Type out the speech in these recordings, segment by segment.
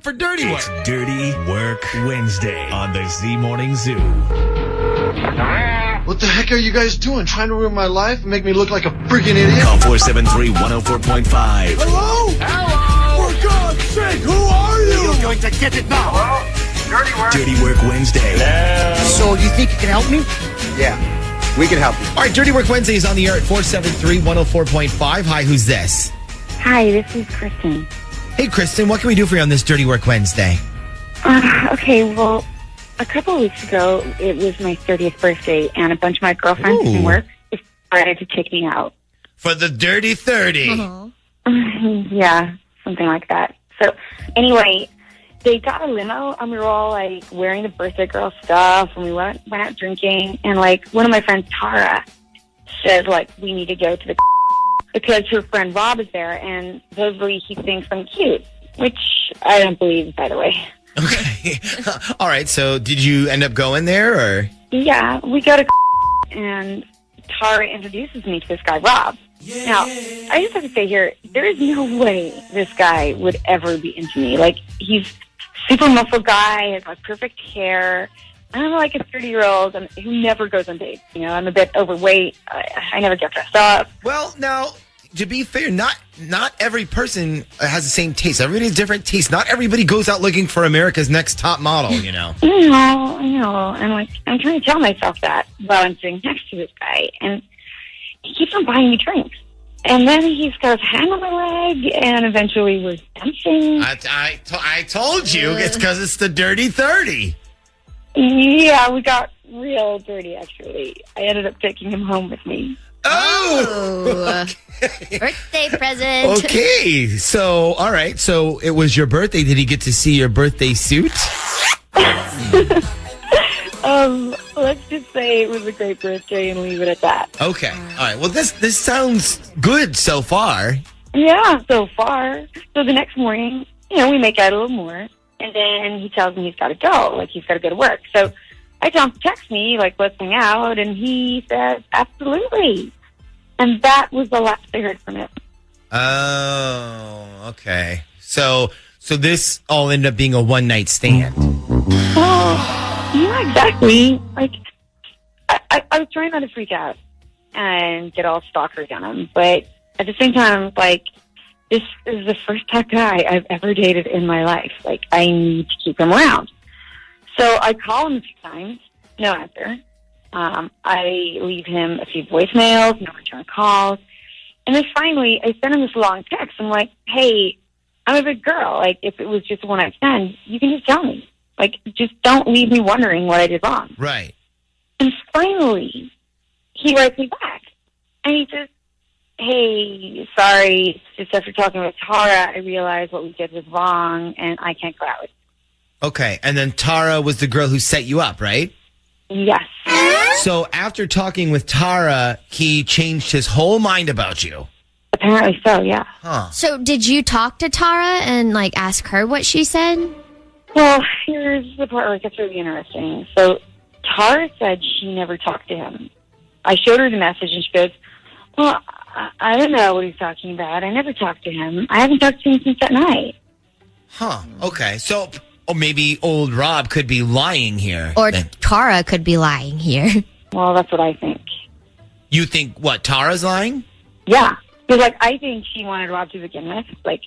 for Dirty Work. It's Dirty Work Wednesday on the Z Morning Zoo. What the heck are you guys doing? Trying to ruin my life and make me look like a freaking idiot? Call 473-104.5. Hello? Hello! For God's sake, who are you? You're going to get it now. Hello? Dirty Work. Dirty Work Wednesday. So you think you can help me? Yeah, we can help you. All right, Dirty Work Wednesday is on the air at 473-104.5. Hi, who's this? Hi, this is Kristen. Hey, Kristen, what can we do for you on this Dirty Work Wednesday? Okay, well, a couple of weeks ago, it was my 30th birthday, and a bunch of my girlfriends from work decided to take me out. For the Dirty 30. Yeah, something like that. So, anyway, they got a limo, and we were all, like, wearing the birthday girl stuff, and we went out drinking, and, like, one of my friends, Tara, says, like, we need to go to the because her friend Rob is there, and supposedly he thinks I'm cute, which I don't believe, by the way. Okay. All right, so did you end up going there, or? Yeah, we go to and Tara introduces me to this guy, Rob. Yeah. Now, I just have to say here, there is no way this guy would ever be into me. Like, he's super muscle guy, has like perfect hair. I'm like a 30-year-old who never goes on dates. You know, I'm a bit overweight. I never get dressed up. Well, now, to be fair, not every person has the same taste. Everybody has different tastes. Not everybody goes out looking for America's Next Top Model, you know. I know. I'm trying to tell myself that while I'm sitting next to this guy. And he keeps on buying me drinks. And then he's got his hand on my leg, and eventually we're dancing. I told you, it's because it's the Dirty 30. Yeah, we got real dirty, actually. I ended up taking him home with me. Oh! Okay. Birthday present. Okay, so, all right. So it was your birthday. Did he get to see your birthday suit? Let's just say it was a great birthday and leave it at that. Okay. All right. Well, this sounds good so far. Yeah, so far. So the next morning, we make out a little more. And then he tells me he's got to go. Like, he's got to go to work. So I tell him to text me, like, let's hang out. And he says, absolutely. And that was the last I heard from him. Oh, okay. So this all ended up being a one-night stand. Oh, yeah, exactly. Like, I was trying not to freak out and get all stalkerish on him. But at the same time, like, this is the first tech guy I've ever dated in my life. Like, I need to keep him around. So I call him a few times, no answer. I leave him a few voicemails, no return calls. And then finally, I send him this long text. I'm like, hey, I'm a big girl. Like, if it was just a one-night stand, you can just tell me. Like, just don't leave me wondering what I did wrong. Right. And finally, he writes me back. And he says, hey, sorry, just after talking with Tara, I realized what we did was wrong, and I can't go out with you. Okay, and then Tara was the girl who set you up, right? Yes. So after talking with Tara, he changed his whole mind about you. Apparently so, yeah. Huh. So did you talk to Tara and, like, ask her what she said? Well, here's the part where it gets really interesting. So Tara said she never talked to him. I showed her the message, and she goes, well, I don't know what he's talking about. I never talked to him. I haven't talked to him since that night. Huh. Okay. So, or maybe old Rob could be lying here. Or Tara could be lying here. Well, that's what I think. You think, what, Tara's lying? Yeah. Because, like, I think she wanted Rob to begin with. Like,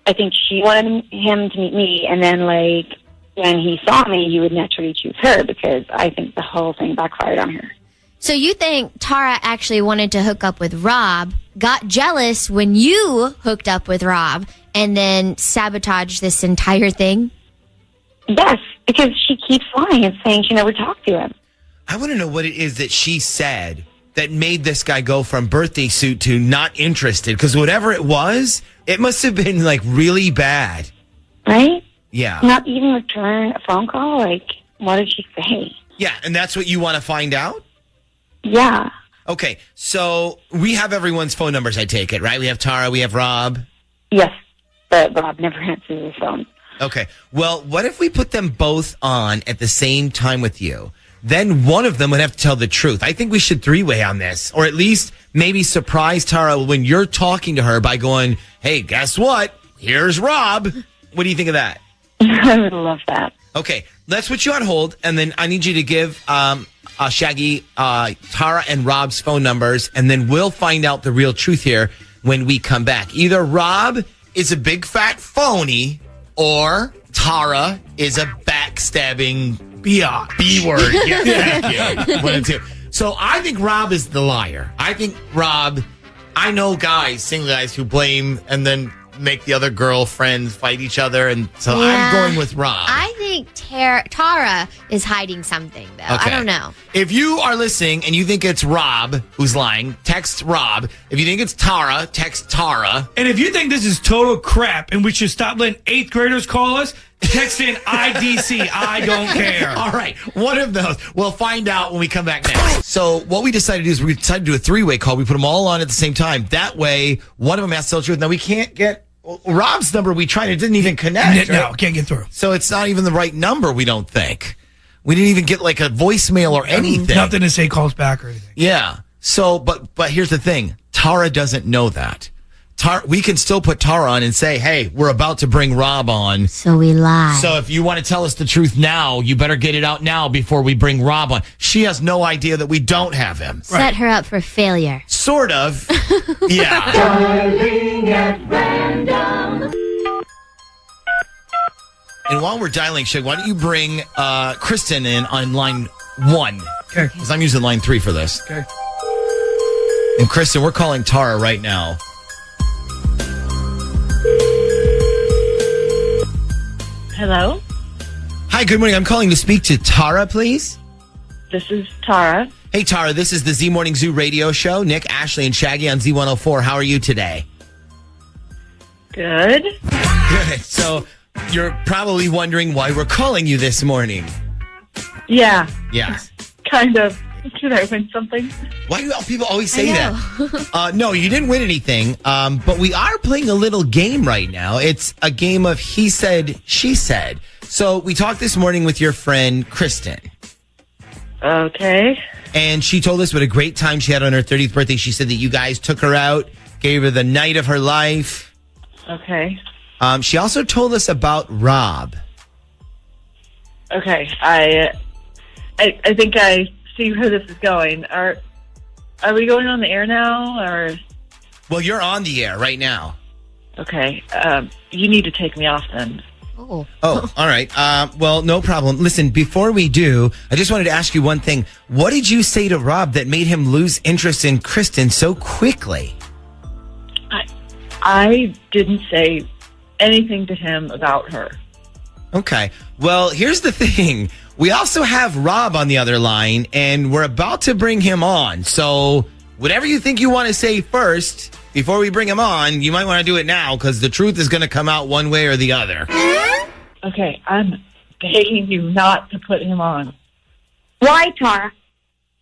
I think she wanted him to meet me, and then, like, when he saw me, he would naturally choose her because I think the whole thing backfired on her. So you think Tara actually wanted to hook up with Rob, got jealous when you hooked up with Rob, and then sabotaged this entire thing? Yes, because she keeps lying and saying she never talked to him. I want to know what it is that she said that made this guy go from birthday suit to not interested. Because whatever it was, it must have been, like, really bad. Right? Yeah. Not even return a phone call? Like, what did she say? Yeah, and that's what you want to find out? Yeah. Okay, so we have everyone's phone numbers, I take it, right? We have Tara, we have Rob. Yes, but Rob never answers his phone. Okay, well, what if we put them both on at the same time with you? Then one of them would have to tell the truth. I think we should three-way on this, or at least maybe surprise Tara when you're talking to her by going, hey, guess what? Here's Rob. What do you think of that? I would love that. Okay, let's put you on hold, and then I need you to give Shaggy, Tara, and Rob's phone numbers, and then we'll find out the real truth here when we come back. Either Rob is a big fat phony, or Tara is a backstabbing B-word. Yeah, thank you. One of two. So I think Rob is the liar. I think Rob, I know guys, single guys, who blame and then make the other girlfriends fight each other, and so I'm going with Rob. I think Tara is hiding something, though. Okay. I don't know. If you are listening and you think it's Rob who's lying, text Rob. If you think it's Tara, text Tara. And if you think this is total crap and we should stop letting 8th graders call us, text in IDC. I don't care. All right, one of those. We'll find out when we come back next. So what we decided to do is we decided to do a three-way call. We put them all on at the same time. That way, one of them has to tell the truth. Now, we can't get Rob's number. We tried. It didn't even connect. No, right? can't get through. So it's not even the right number, we don't think. We didn't even get like a voicemail or anything. Nothing to say calls back or anything. Yeah. So, but here's the thing. Tara doesn't know that. We can still put Tara on and say, hey, we're about to bring Rob on. So we lie. So if you want to tell us the truth now, you better get it out now before we bring Rob on. She has no idea that we don't have him. Set her up for failure. Sort of. Yeah. And while we're dialing, Shig, why don't you bring Kristen in on line 1? Okay. Because I'm using line 3 for this. Okay. And Kristen, we're calling Tara right now. Hello? Hi, good morning. I'm calling to speak to Tara, please. This is Tara. Hey, Tara, this is the Z Morning Zoo radio show. Nick, Ashley, and Shaggy on Z104. How are you today? Good. Good. So you're probably wondering why we're calling you this morning. Yeah, Yeah. kind of. Should I win something? Why do people always say I that? No, you didn't win anything. But we are playing a little game right now. It's a game of he said, she said. So we talked this morning with your friend, Kristen. Okay. And she told us what a great time she had on her 30th birthday. She said that you guys took her out, gave her the night of her life. Okay. She also told us about Rob. Okay. I think I see where this is going. Are we going on the air now, or? Well, you're on the air right now. Okay. You need to take me off then. Oh. Oh, all right. Well, no problem. Listen, before we do, I just wanted to ask you one thing. What did you say to Rob that made him lose interest in Kristen so quickly? I didn't say anything to him about her. Okay. Well, here's the thing. We also have Rob on the other line, and we're about to bring him on. So whatever you think you want to say first, before we bring him on, you might want to do it now, because the truth is going to come out one way or the other. Okay, I'm begging you not to put him on. Why, Tara?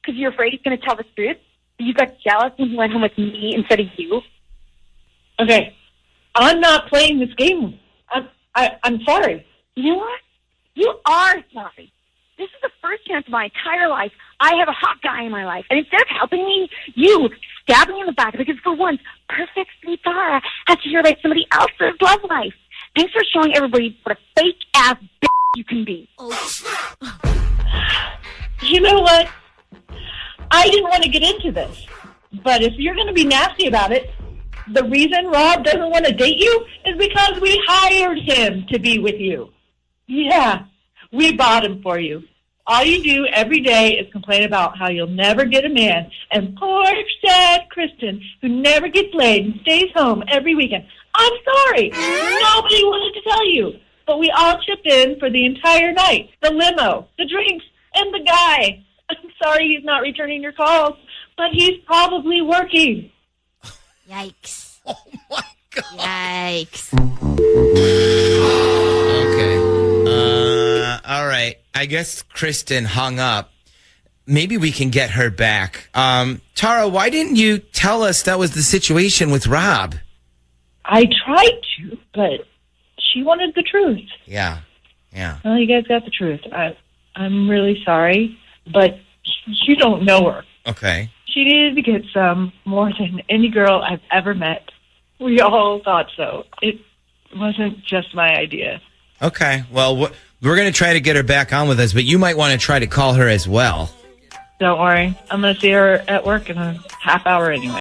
Because you're afraid he's going to tell the truth? You got jealous when he went home with me instead of you? Okay, I'm not playing this game. I'm sorry. You know what? You are sorry. This is the first chance of my entire life I have a hot guy in my life. And instead of helping me, you stab me in the back because for once, perfect sweet Tara has to hear about somebody else's love life. Thanks for showing everybody what a fake-ass bitch you can be. You know what? I didn't want to get into this. But if you're going to be nasty about it, the reason Rob doesn't want to date you is because we hired him to be with you. Yeah, we bought him for you. All you do every day is complain about how you'll never get a man. And poor, sad Kristen, who never gets laid and stays home every weekend. I'm sorry. Nobody wanted to tell you. But we all chipped in for the entire night. The limo, the drinks, and the guy. I'm sorry he's not returning your calls, but he's probably working. Yikes. Oh, my God. Yikes. Okay. All right. I guess Kristen hung up. Maybe we can get her back. Tara, why didn't you tell us that was the situation with Rob? I tried to, but she wanted the truth. Yeah. Well, you guys got the truth. I'm really sorry, but you don't know her. Okay. She needed to get some more than any girl I've ever met. We all thought so. It wasn't just my idea. Okay. Well, we're going to try to get her back on with us, but you might want to try to call her as well. Don't worry. I'm going to see her at work in a half hour anyway.